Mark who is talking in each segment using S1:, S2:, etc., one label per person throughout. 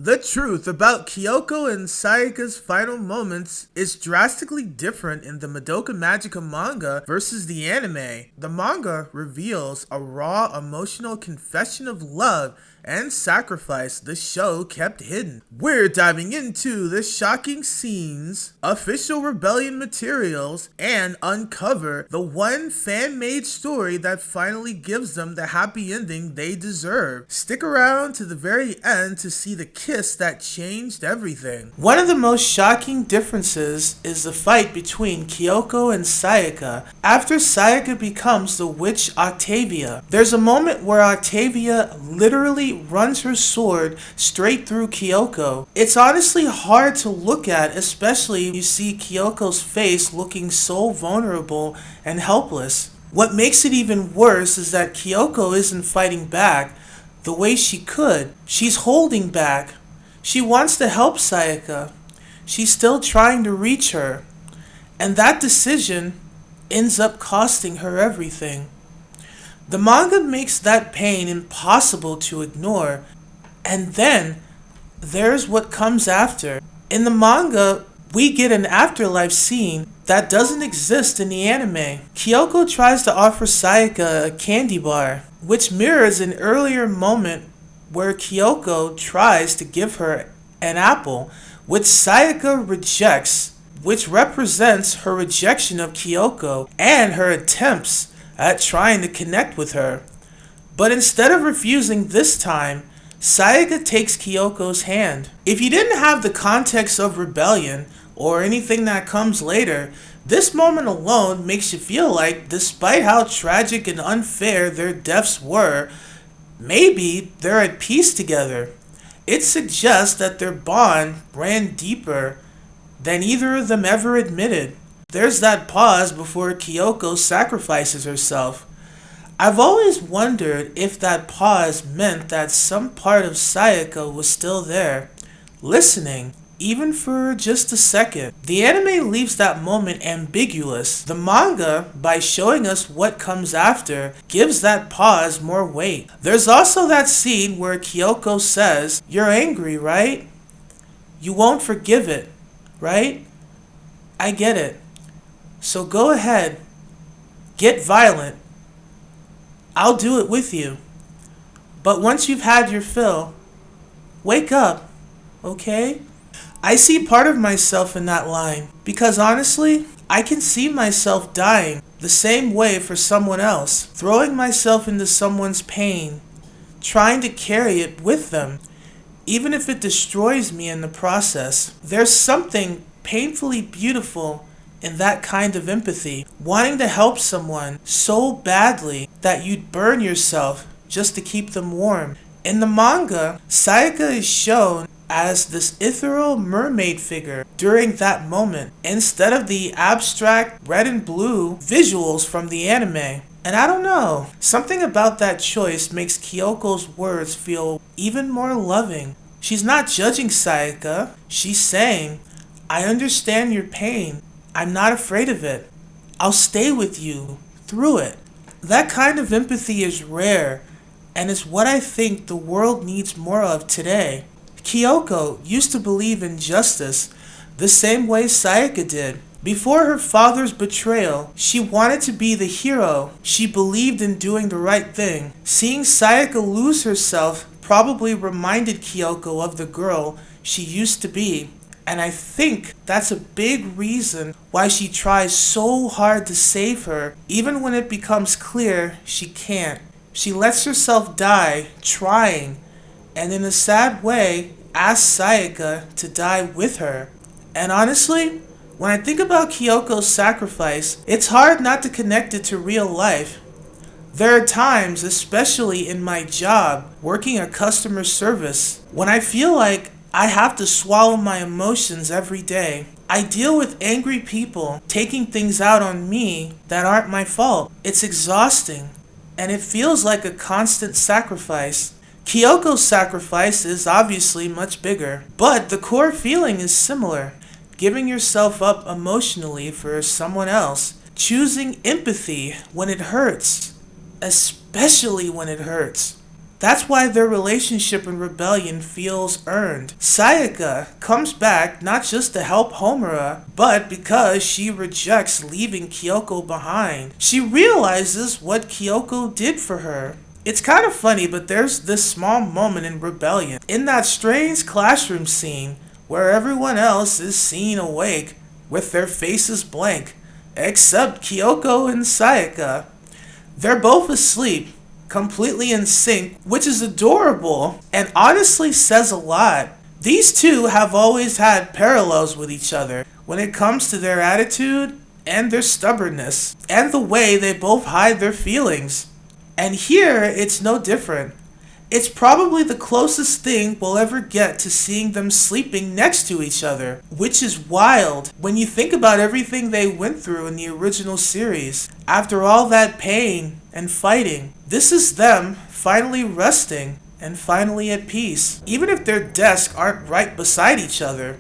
S1: The truth about Kyoko and Sayaka's final moments is drastically different in the Madoka Magica manga versus the anime. The manga reveals a raw emotional confession of love and sacrifice the show kept hidden. We're diving into the shocking scenes, official rebellion materials, and uncover the one fan-made story that finally gives them the happy ending they deserve. Stick around to the very end to see the kiss that changed everything. One of the most shocking differences is the fight between Kyoko and Sayaka after Sayaka becomes the witch Octavia. There's a moment where Octavia literally runs her sword straight through Kyoko. It's honestly hard to look at, especially when you see Kyoko's face looking so vulnerable and helpless. What makes it even worse is that Kyoko isn't fighting back the way she could. She's holding back. She wants to help Sayaka. She's still trying to reach her. And that decision ends up costing her everything. The manga makes that pain impossible to ignore. And then there's what comes after. In the manga, we get an afterlife scene that doesn't exist in the anime. Kyoko tries to offer Sayaka a candy bar, which mirrors an earlier moment where Kyoko tries to give her an apple, which Sayaka rejects, which represents her rejection of Kyoko and her attempts at trying to connect with her. But instead of refusing this time, Sayaka takes Kyoko's hand. If you didn't have the context of rebellion or anything that comes later, this moment alone makes you feel like, despite how tragic and unfair their deaths were, maybe they're at peace together. It suggests that their bond ran deeper than either of them ever admitted. There's that pause before Kyoko sacrifices herself. I've always wondered if that pause meant that some part of Sayaka was still there, listening, even for just a second. The anime leaves that moment ambiguous. The manga, by showing us what comes after, gives that pause more weight. There's also that scene where Kyoko says, "You're angry, right? You won't forgive it, right? I get it. So go ahead, get violent. I'll do it with you. But once you've had your fill, wake up, okay?" I see part of myself in that line, because honestly, I can see myself dying the same way for someone else, throwing myself into someone's pain, trying to carry it with them, even if it destroys me in the process. There's something painfully beautiful in that kind of empathy, wanting to help someone so badly that you'd burn yourself just to keep them warm. In the manga, Sayaka is shown as this ethereal mermaid figure during that moment, instead of the abstract red and blue visuals from the anime. And I don't know, something about that choice makes Kyoko's words feel even more loving. She's not judging Sayaka, she's saying, "I understand your pain. I'm not afraid of it. I'll stay with you through it." That kind of empathy is rare, and is what I think the world needs more of today. Kyoko used to believe in justice the same way Sayaka did. Before her father's betrayal, she wanted to be the hero. She believed in doing the right thing. Seeing Sayaka lose herself probably reminded Kyoko of the girl she used to be. And I think that's a big reason why she tries so hard to save her, even when it becomes clear she can't. She lets herself die trying, and in a sad way, asks Sayaka to die with her. And honestly, when I think about Kyoko's sacrifice, it's hard not to connect it to real life. There are times, especially in my job, working a customer service, when I feel like I have to swallow my emotions every day. I deal with angry people taking things out on me that aren't my fault. It's exhausting, and it feels like a constant sacrifice. Kyoko's sacrifice is obviously much bigger, but the core feeling is similar. Giving yourself up emotionally for someone else. Choosing empathy when it hurts, especially when it hurts. That's why their relationship in Rebellion feels earned. Sayaka comes back not just to help Homura, but because she rejects leaving Kyoko behind. She realizes what Kyoko did for her. It's kind of funny, but there's this small moment in Rebellion, in that strange classroom scene where everyone else is seen awake with their faces blank, except Kyoko and Sayaka. They're both asleep, completely in sync, which is adorable and honestly says a lot. These two have always had parallels with each other when it comes to their attitude and their stubbornness, and the way they both hide their feelings. And here, it's no different. It's probably the closest thing we'll ever get to seeing them sleeping next to each other, which is wild when you think about everything they went through in the original series. After all that pain and fighting, this is them finally resting and finally at peace. Even if their desks aren't right beside each other,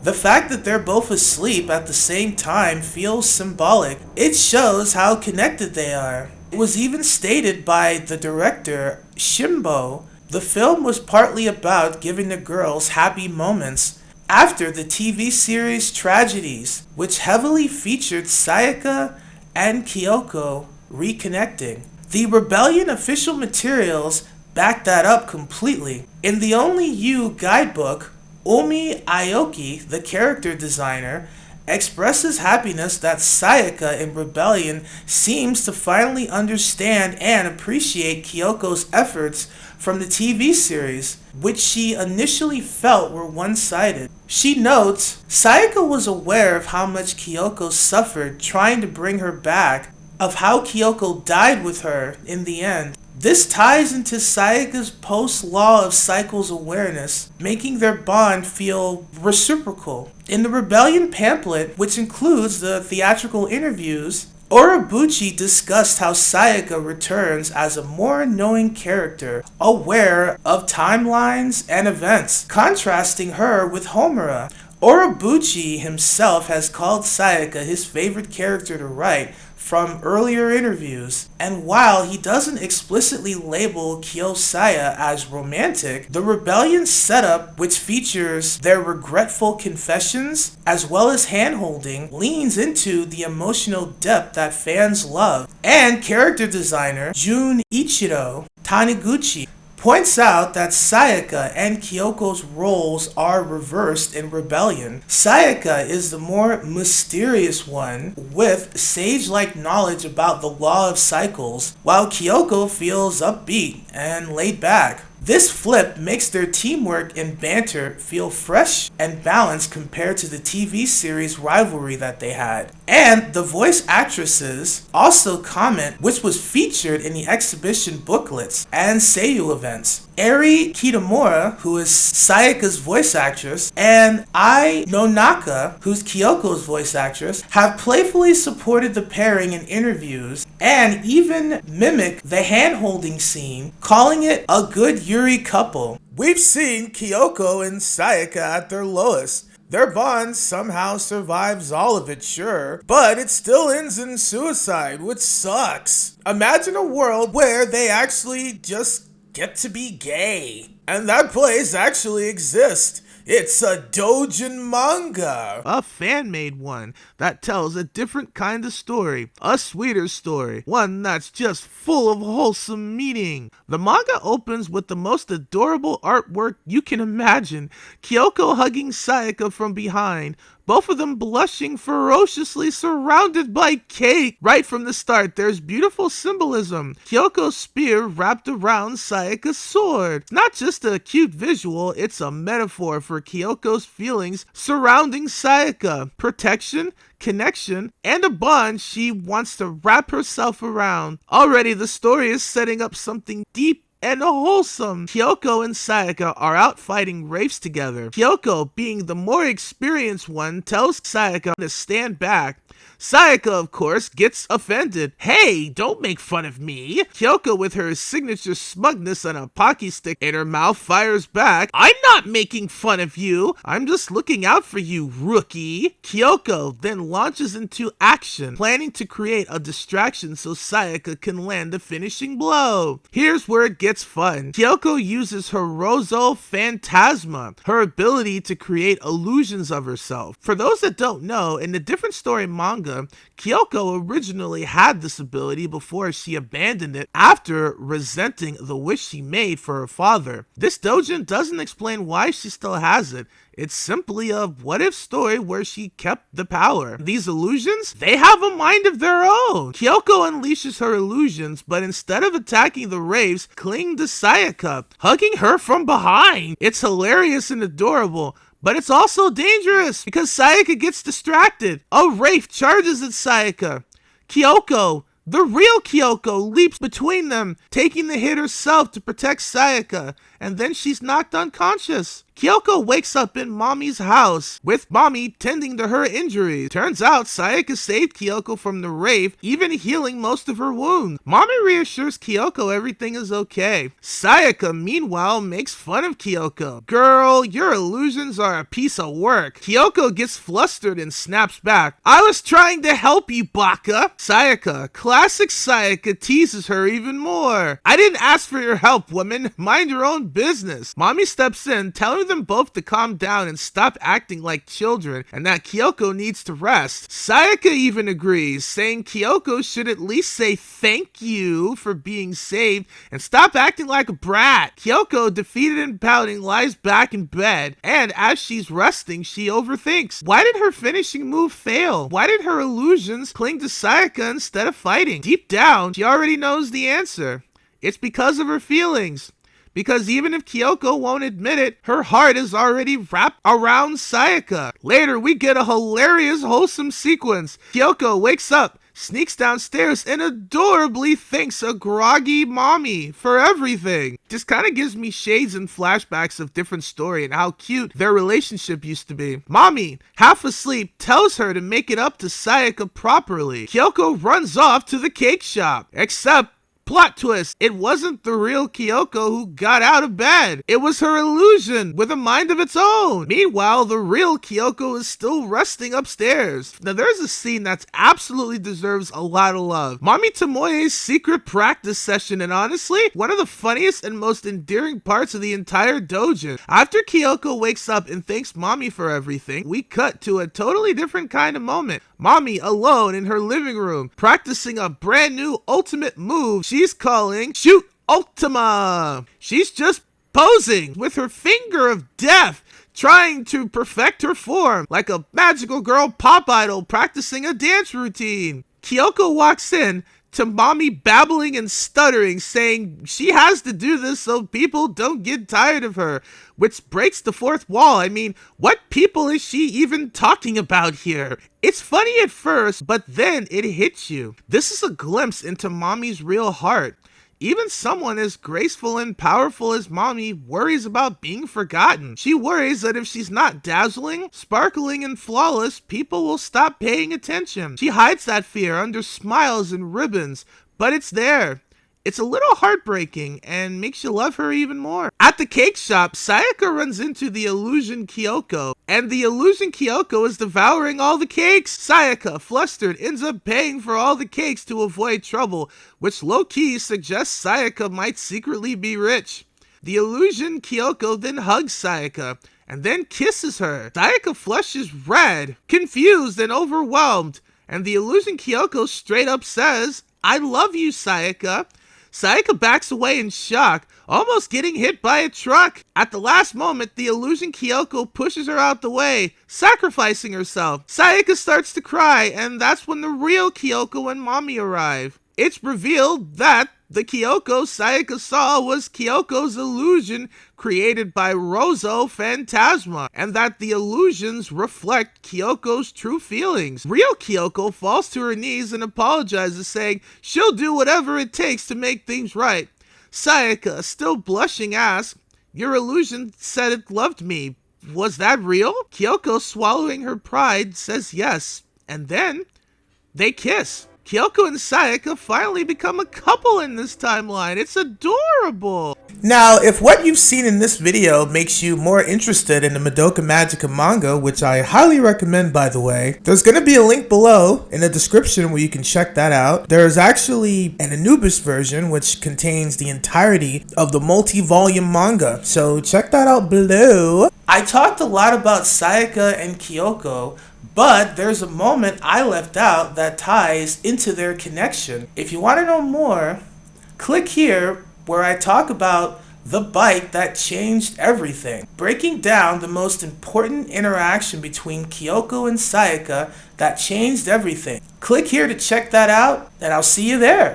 S1: the fact that they're both asleep at the same time feels symbolic. It shows how connected they are. It was even stated by the director, Shimbo, the film was partly about giving the girls happy moments after the TV series tragedies, which heavily featured Sayaka and Kyoko reconnecting. The Rebellion official materials back that up completely. In the Only You guidebook, Umi Aoki, the character designer, expresses happiness that Sayaka in Rebellion seems to finally understand and appreciate Kyoko's efforts from the TV series, which she initially felt were one-sided. She notes, Sayaka was aware of how much Kyoko suffered trying to bring her back, of how Kyoko died with her in the end. This ties into Sayaka's post-Law of Cycles awareness, making their bond feel reciprocal. In the Rebellion pamphlet, which includes the theatrical interviews, Urabuchi discussed how Sayaka returns as a more knowing character, aware of timelines and events, contrasting her with Homura. Urabuchi himself has called Sayaka his favorite character to write from earlier interviews, and while he doesn't explicitly label Kyosaya as romantic, the Rebellion setup, which features their regretful confessions as well as hand-holding, leans into the emotional depth that fans love. And character designer Jun Ichiro Taniguchi points out that Sayaka and Kyoko's roles are reversed in Rebellion. Sayaka is the more mysterious one, with sage-like knowledge about the law of cycles, while Kyoko feels upbeat and laid back. This flip makes their teamwork and banter feel fresh and balanced compared to the TV series rivalry that they had. And the voice actresses also comment, which was featured in the exhibition booklets and Seiyu events. Eri Kitamura, who is Sayaka's voice actress, and Ai Nonaka, who's Kyoko's voice actress, have playfully supported the pairing in interviews and even mimic the hand-holding scene, calling it a good Yuri couple. We've seen Kyoko and Sayaka at their lowest. Their bond somehow survives all of it, sure, but it still ends in suicide, which sucks. Imagine a world where they actually just get to be gay. And that place actually exists. It's a doujin manga. A fan-made one that tells a different kind of story. A sweeter story. One that's just full of wholesome meaning. The manga opens with the most adorable artwork you can imagine. Kyoko hugging Sayaka from behind. Both of them blushing ferociously, surrounded by cake. Right from the start, there's beautiful symbolism. Kyoko's spear wrapped around Sayaka's sword. It's not just a cute visual, it's a metaphor for Kyoko's feelings surrounding Sayaka. Protection, connection, and a bond she wants to wrap herself around. Already, the story is setting up something deep and wholesome. Kyoko and Sayaka are out fighting wraiths together. Kyoko, being the more experienced one, tells Sayaka to stand back, Sayaka, of course, gets offended. Hey, don't make fun of me. Kyoko, with her signature smugness and a Pocky stick in her mouth, fires back. I'm not making fun of you. I'm just looking out for you, rookie. Kyoko then launches into action, planning to create a distraction so Sayaka can land a finishing blow. Here's where it gets fun. Kyoko uses her Rozo Phantasma, her ability to create illusions of herself. For those that don't know, in the different story manga, Kyoko originally had this ability before she abandoned it after resenting the wish she made for her father. This doujin doesn't explain why she still has it. It's simply a what-if story where she kept the power. These illusions, they have a mind of their own. Kyoko unleashes her illusions, but instead of attacking the wraiths, cling to Sayaka, hugging her from behind. It's hilarious and adorable, but it's also dangerous because Sayaka gets distracted. A wraith charges at Sayaka. Kyoko, the real Kyoko, leaps between them, taking the hit herself to protect Sayaka, and then she's knocked unconscious. Kyoko wakes up in Mami's house, with Mami tending to her injuries. Turns out Sayaka saved Kyoko from the wraith, even healing most of her wounds. Mami reassures Kyoko everything is okay. Sayaka, meanwhile, makes fun of Kyoko. Girl, your illusions are a piece of work. Kyoko gets flustered and snaps back. I was trying to help you, Baka. Sayaka, classic Sayaka, teases her even more. I didn't ask for your help, woman. Mind your own business. Mami steps in, telling them both to calm down and stop acting like children, and that Kyoko needs to rest. Sayaka even agrees, saying Kyoko should at least say thank you for being saved and stop acting like a brat. Kyoko, defeated and pouting, lies back in bed, and as she's resting, she overthinks. Why did her finishing move fail? Why did her illusions cling to Sayaka instead of fighting? Deep down, she already knows the answer. It's because of her feelings. Because even if Kyoko won't admit it, her heart is already wrapped around Sayaka. Later, we get a hilarious, wholesome sequence. Kyoko wakes up, sneaks downstairs, and adorably thanks a groggy Mami for everything. This kind of gives me shades and flashbacks of different story and how cute their relationship used to be. Mami, half asleep, tells her to make it up to Sayaka properly. Kyoko runs off to the cake shop, except plot twist, it wasn't the real Kyoko who got out of bed. It was her illusion with a mind of its own. Meanwhile, the real Kyoko is still resting upstairs. Now, there's a scene that absolutely deserves a lot of love. Mami Tomoe's secret practice session, and honestly, one of the funniest and most endearing parts of the entire doujin. After Kyoko wakes up and thanks Mami for everything, we cut to a totally different kind of moment. Mami alone in her living room, practicing a brand new ultimate move she's calling Shoot Ultima. She's just posing with her finger of death, trying to perfect her form like a magical girl pop idol practicing a dance routine. Kyoko walks in to Mami babbling and stuttering, saying she has to do this so people don't get tired of her, which breaks the fourth wall. I mean, what people is she even talking about here? It's funny at first, but then it hits you. This is a glimpse into Mami's real heart. Even someone as graceful and powerful as Mami worries about being forgotten. She worries that if she's not dazzling, sparkling, and flawless, people will stop paying attention. She hides that fear under smiles and ribbons, but it's there. It's a little heartbreaking and makes you love her even more. At the cake shop, Sayaka runs into the illusion Kyoko, and the illusion Kyoko is devouring all the cakes. Sayaka, flustered, ends up paying for all the cakes to avoid trouble, which low-key suggests Sayaka might secretly be rich. The illusion Kyoko then hugs Sayaka, and then kisses her. Sayaka flushes red, confused and overwhelmed, and the illusion Kyoko straight up says, "I love you, Sayaka." Sayaka backs away in shock, almost getting hit by a truck. At the last moment, the illusion Kyoko pushes her out the way, sacrificing herself. Sayaka starts to cry, and that's when the real Kyoko and Mami arrive. It's revealed that the Kyoko Sayaka saw was Kyoko's illusion created by Rozo Phantasma, and that the illusions reflect Kyoko's true feelings. Real Kyoko falls to her knees and apologizes, saying she'll do whatever it takes to make things right. Sayaka, still blushing, asks, "Your illusion said it loved me. Was that real?" Kyoko, swallowing her pride, says yes. And then They kiss. Kyoko and Sayaka finally become a couple in this timeline. It's adorable. Now, if what you've seen in this video makes you more interested in the Madoka Magica manga, which I highly recommend by the way, there's going to be a link below in the description where you can check that out. There's actually an Anubis version which contains the entirety of the multi-volume manga, so check that out below. I talked a lot about Sayaka and Kyoko, but there's a moment I left out that ties into their connection. If you want to know more, click here where I talk about the bite that changed everything, breaking down the most important interaction between Kyoko and Sayaka that changed everything. Click here to check that out, and I'll see you there.